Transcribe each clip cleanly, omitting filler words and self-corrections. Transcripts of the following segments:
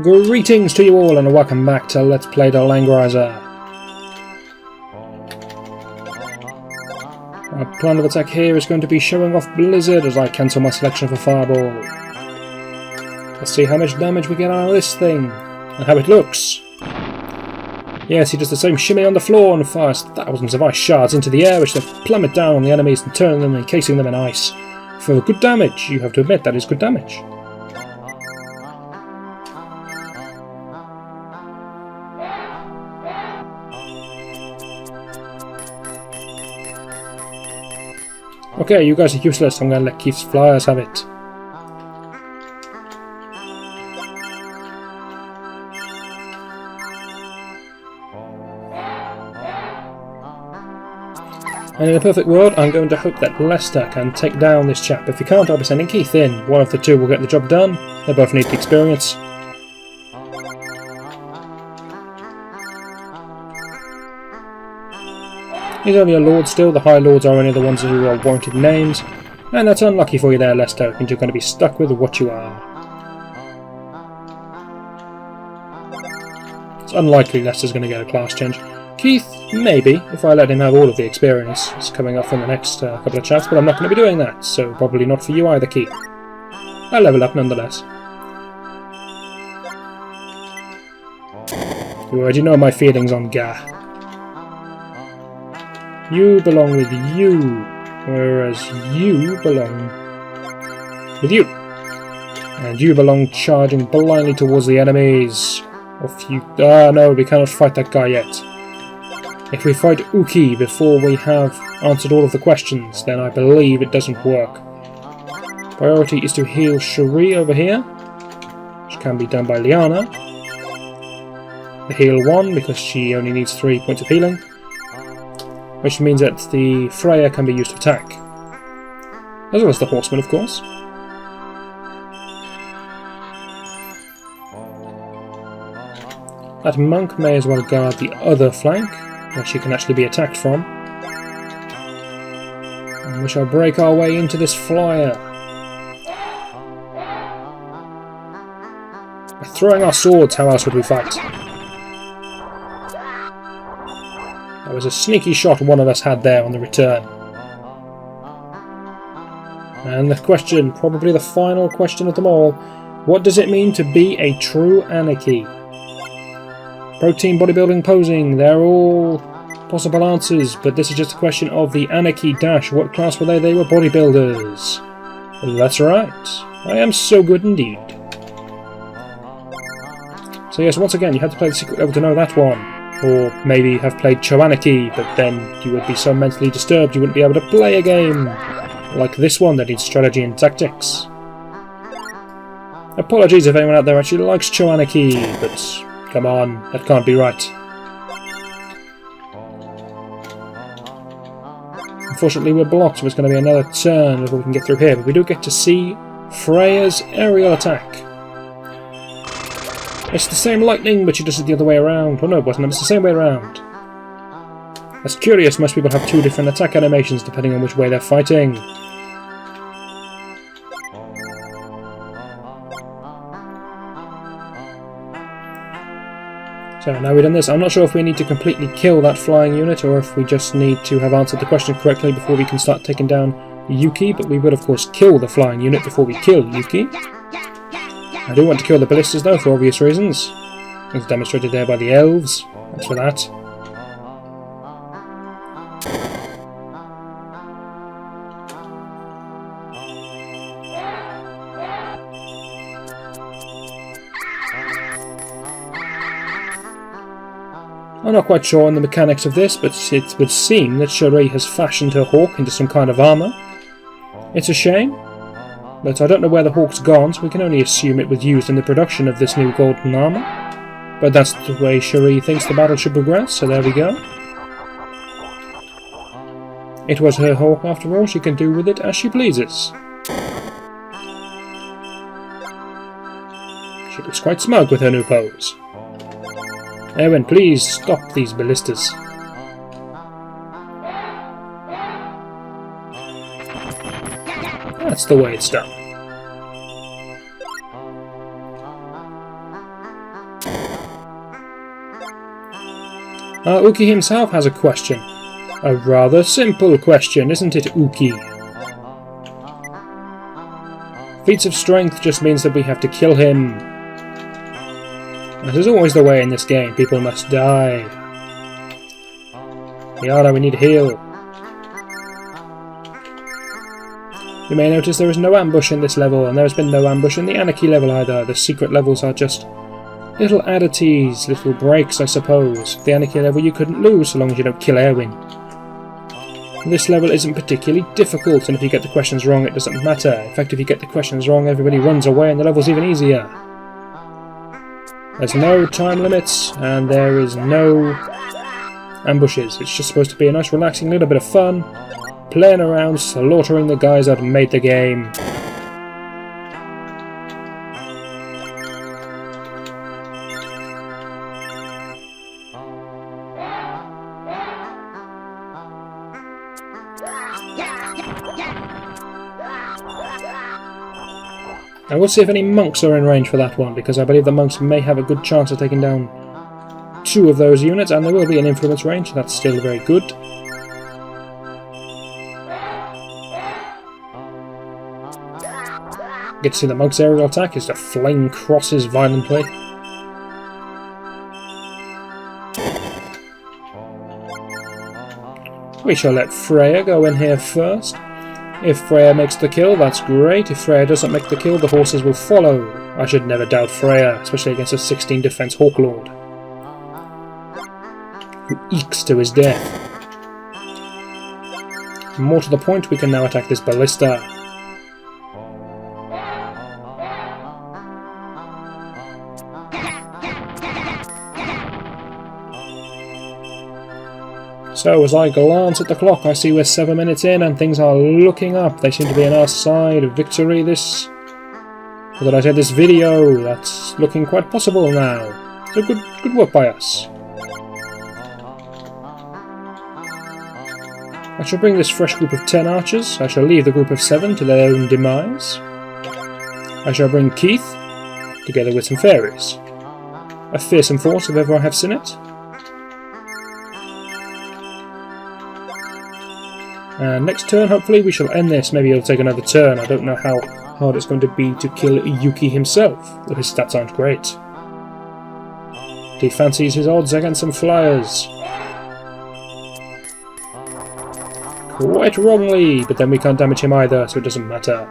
Greetings to you all and welcome back to Let's Play the Langrisser. Our plan of attack here is going to be showing off Blizzard as I cancel my selection for Fireball. Let's see how much damage we get out of this thing, and how it looks. Yes, he does the same shimmy on the floor and fires thousands of ice shards into the air which then plummet down on the enemies and turn them, encasing them in ice. For good damage, you have to admit that is good damage. Okay, you guys are useless, I'm going to let Keith's flyers have it. And in a perfect world, I'm going to hope that Lester can take down this chap. If he can't, I'll be sending Keith in. One of the two will get the job done. They both need the experience. He's only a lord still, the High Lords are only the ones who are warranted names. And that's unlucky for you there, Lester. It means you're going to be stuck with what you are. It's unlikely Lester's going to get a class change. Keith, maybe, if I let him have all of the experience. It's coming up in the next couple of chats, but I'm not going to be doing that, so probably not for you either, Keith. I'll level up nonetheless. You already know my feelings on Gah. You belong with you, whereas you belong with you. And you belong charging blindly towards the enemies. No, we cannot fight that guy yet. If we fight Uki before we have answered all of the questions, then I believe it doesn't work. Priority is to heal Cherie over here, which can be done by Liana. The heal 1, because she only needs 3 points of healing. Which means that the Freya can be used to attack. As well as the Horseman, of course. That monk may as well guard the other flank, where she can actually be attacked from. And we shall break our way into this flyer. By throwing our swords, how else would we fight? That was a sneaky shot one of us had there on the return. And the question, probably the final question of them all, what does it mean to be a true Anarchy? Protein, bodybuilding, posing, they're all possible answers, but this is just a question of the Anarchy dash. What class were they? They were bodybuilders. That's right. I am so good indeed. So yes, once again, you had to play the secret level to know that one. Or maybe have played Choanarchy, but then you would be so mentally disturbed you wouldn't be able to play a game. Like this one that needs strategy and tactics. Apologies if anyone out there actually likes Choanarchy, but come on, that can't be right. Unfortunately we're blocked, so it's going to be another turn before we can get through here, but we do get to see Freya's aerial attack. It's the same lightning, but she does it the other way around. Well, no, it wasn't. It's the same way around. That's curious. Most people have 2 different attack animations depending on which way they're fighting. So now we've done this. I'm not sure if we need to completely kill that flying unit or if we just need to have answered the question correctly before we can start taking down Yuki, but we would of course kill the flying unit before we kill Yuki. I do want to kill the ballistas though, for obvious reasons. As demonstrated there by the elves. Thanks for that. I'm not quite sure on the mechanics of this, but it would seem that Cherie has fashioned her hawk into some kind of armour. It's a shame. But I don't know where the hawk's gone, so we can only assume it was used in the production of this new golden armour. But that's the way Cherie thinks the battle should progress, so there we go. It was her hawk after all, she can do with it as she pleases. She looks quite smug with her new pose. Erin, please stop these ballistas. That's the way it's done. Uki himself has a question. A rather simple question, isn't it, Uki? Feats of strength just means that we have to kill him. As is always the way in this game, people must die. Liana, we need to heal. You may notice there is no ambush in this level, and there has been no ambush in the Anarchy level either. The secret levels are just little oddities, little breaks, I suppose. The Anarchy level you couldn't lose so long as you don't kill Erwin. This level isn't particularly difficult, and if you get the questions wrong it doesn't matter. In fact, if you get the questions wrong everybody runs away and the level's even easier. There's no time limits, and there is no ambushes. It's just supposed to be a nice relaxing little bit of fun, playing around, slaughtering the guys that made the game. I will see if any monks are in range for that one, because I believe the monks may have a good chance of taking down 2 of those units, and there will be an influence range, so that's still very good. Get to see the monk's aerial attack is to flame crosses violently. We shall let Freya go in here first. If Freya makes the kill, that's great. If Freya doesn't make the kill, the horses will follow. I should never doubt Freya, especially against a 16 defense Hawklord, who ekes to his death. More to the point, we can now attack this ballista. So, as I glance at the clock, I see we're 7 minutes in and things are looking up. They seem to be on our side of victory this... Or did I say this video? That's looking quite possible now. So good work by us. I shall bring this fresh group of 10 archers. I shall leave the group of 7 to their own demise. I shall bring Keith, together with some fairies. A fearsome force if ever I have seen it. And next turn, hopefully, we shall end this. Maybe it'll take another turn. I don't know how hard it's going to be to kill Yuki himself, though his stats aren't great. He fancies his odds against some flyers. Quite wrongly, but then we can't damage him either, so it doesn't matter.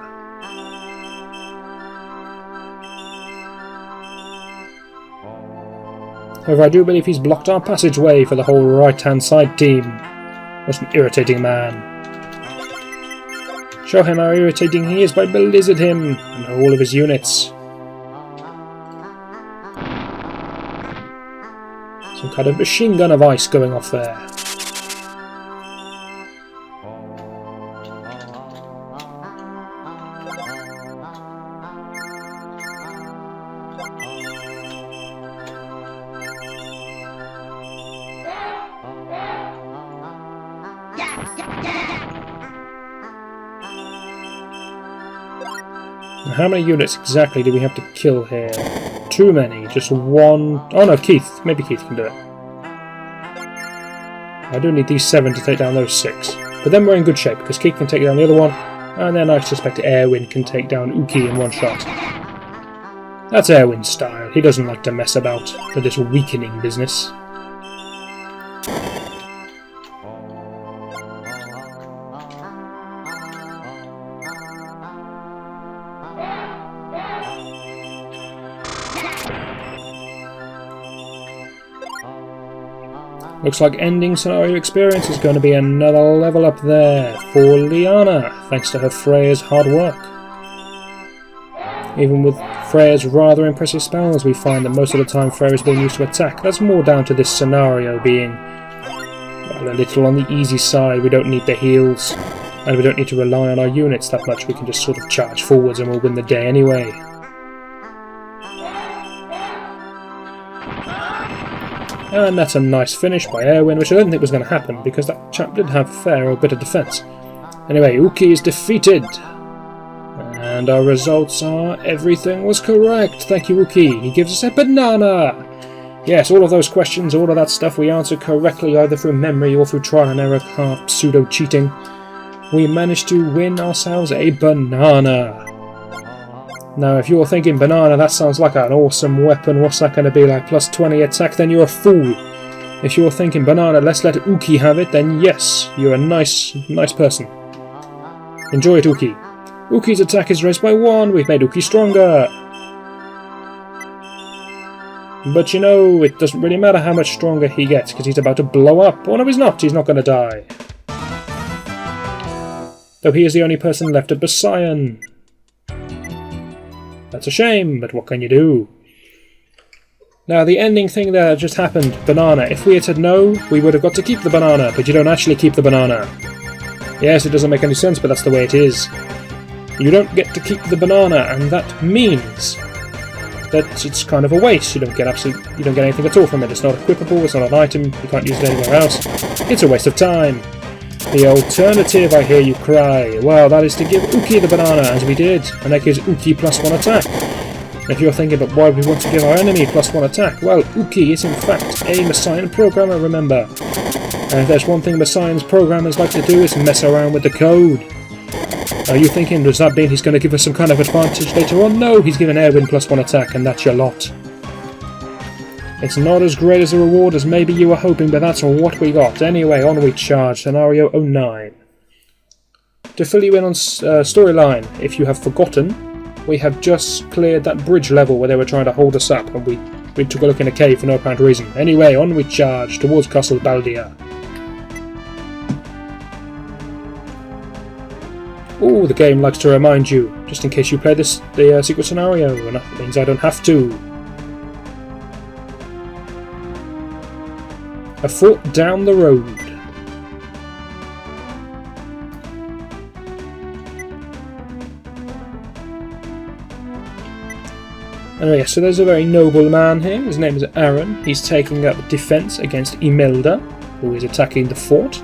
However, I do believe he's blocked our passageway for the whole right-hand side team. What an irritating man. Show him how irritating he is by blizzard him and all of his units. Some kind of machine gun of ice going off there. How many units exactly do we have to kill here? Too many. Just one... Oh no, Keith. Maybe Keith can do it. I do need these 7 to take down those 6. But then we're in good shape, because Keith can take down the other one, and then I suspect Erwin can take down Uki in one shot. That's Erwin's style. He doesn't like to mess about with this weakening business. Looks like ending scenario experience is going to be another level up there for Liana, thanks to her Freya's hard work. Even with Freya's rather impressive spells, we find that most of the time Freya is being used to attack. That's more down to this scenario being, well, a little on the easy side. We don't need the heals, and we don't need to rely on our units that much. We can just sort of charge forwards and we'll win the day anyway. And that's a nice finish by Erwin, which I didn't think was going to happen, because that chap did have a fair bit of defence. Anyway, Uki is defeated. And our results are everything was correct. Thank you, Uki. He gives us a banana. Yes, all of those questions, all of that stuff we answered correctly either through memory or through trial and error, half pseudo-cheating. We managed to win ourselves a banana. Now, if you're thinking banana, that sounds like an awesome weapon, what's that going to be, like plus 20 attack, then you're a fool. If you're thinking banana, let's let Uki have it, then yes, you're a nice person. Enjoy it, Uki. Uki's attack is raised by 1, we've made Uki stronger. But you know, it doesn't really matter how much stronger he gets, because he's about to blow up. Oh no, he's not going to die. Though he is the only person left at Basayan. That's a shame, but what can you do? Now, the ending thing that just happened, banana. If we had said no, we would have got to keep the banana, but you don't actually keep the banana. Yes, it doesn't make any sense, but that's the way it is. You don't get to keep the banana, and that means that it's kind of a waste. You don't get anything at all from it. It's not equipable, it's not an item, you can't use it anywhere else. It's a waste of time. The alternative, I hear you cry. Well, that is to give Uki the banana, as we did, and that gives Uki plus 1 attack. If you're thinking, but why would we want to give our enemy plus 1 attack? Well, Uki is in fact a Masayan programmer, remember. And if there's one thing Masayan's programmers like to do is mess around with the code. Are you thinking, does that mean he's going to give us some kind of advantage later on? No, he's given Erwin plus 1 attack, and that's your lot. It's not as great as a reward as maybe you were hoping, but that's what we got. Anyway, on we charge, scenario 09. To fill you in on storyline, if you have forgotten, we have just cleared that bridge level where they were trying to hold us up, and we took a look in a cave for no apparent reason. Anyway, on we charge, towards Castle Baldia. Ooh, the game likes to remind you, just in case you play the secret scenario, and that means I don't have to. A fort down the road. Anyway, so there's a very noble man here. His name is Aaron. He's taking up defense against Imelda, who is attacking the fort.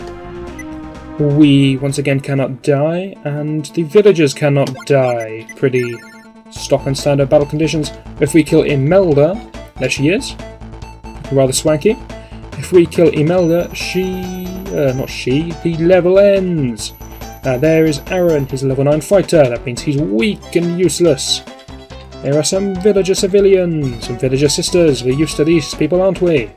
We, once again, cannot die, and the villagers cannot die. Pretty stock and standard battle conditions. If we kill Imelda, there she is. Rather swanky. If we kill Imelda, the level ends. There is Aaron, he's a level 9 fighter, that means he's weak and useless. There are some villager civilians, some villager sisters, we're used to these people, aren't we?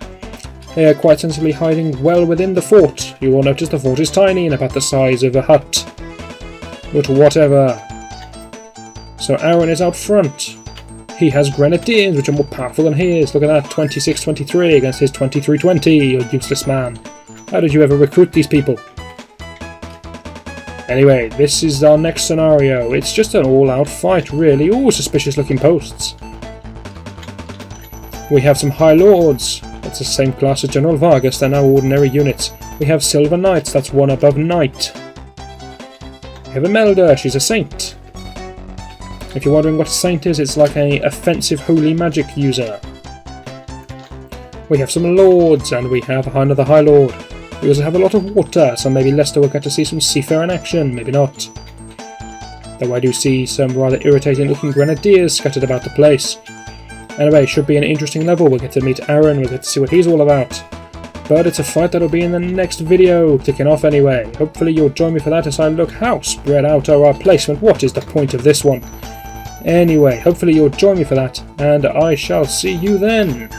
They are quite sensibly hiding well within the fort. You will notice the fort is tiny and about the size of a hut. But whatever. So Aaron is out front. He has grenadiers, which are more powerful than his. Look at that, 26-23 against his 23-20, you useless man. How did you ever recruit these people? Anyway, this is our next scenario. It's just an all-out fight, really. Ooh, suspicious-looking posts. We have some High Lords. That's the same class as General Vargas, they're now ordinary units. We have Silver Knights, that's one above Knight. We have Imelda, she's a Saint. If you're wondering what a saint is, it's like an offensive holy magic user. We have some lords, and we have another High Lord. We also have a lot of water, so maybe Lester will get to see some seafaring action, maybe not. Though I do see some rather irritating looking grenadiers scattered about the place. Anyway, should be an interesting level, we'll get to meet Aaron, we'll get to see what he's all about. But it's a fight that'll be in the next video, kicking off anyway. Hopefully you'll join me for that as I look how spread out are our placement. What is the point of this one? Anyway, hopefully you'll join me for that, and I shall see you then.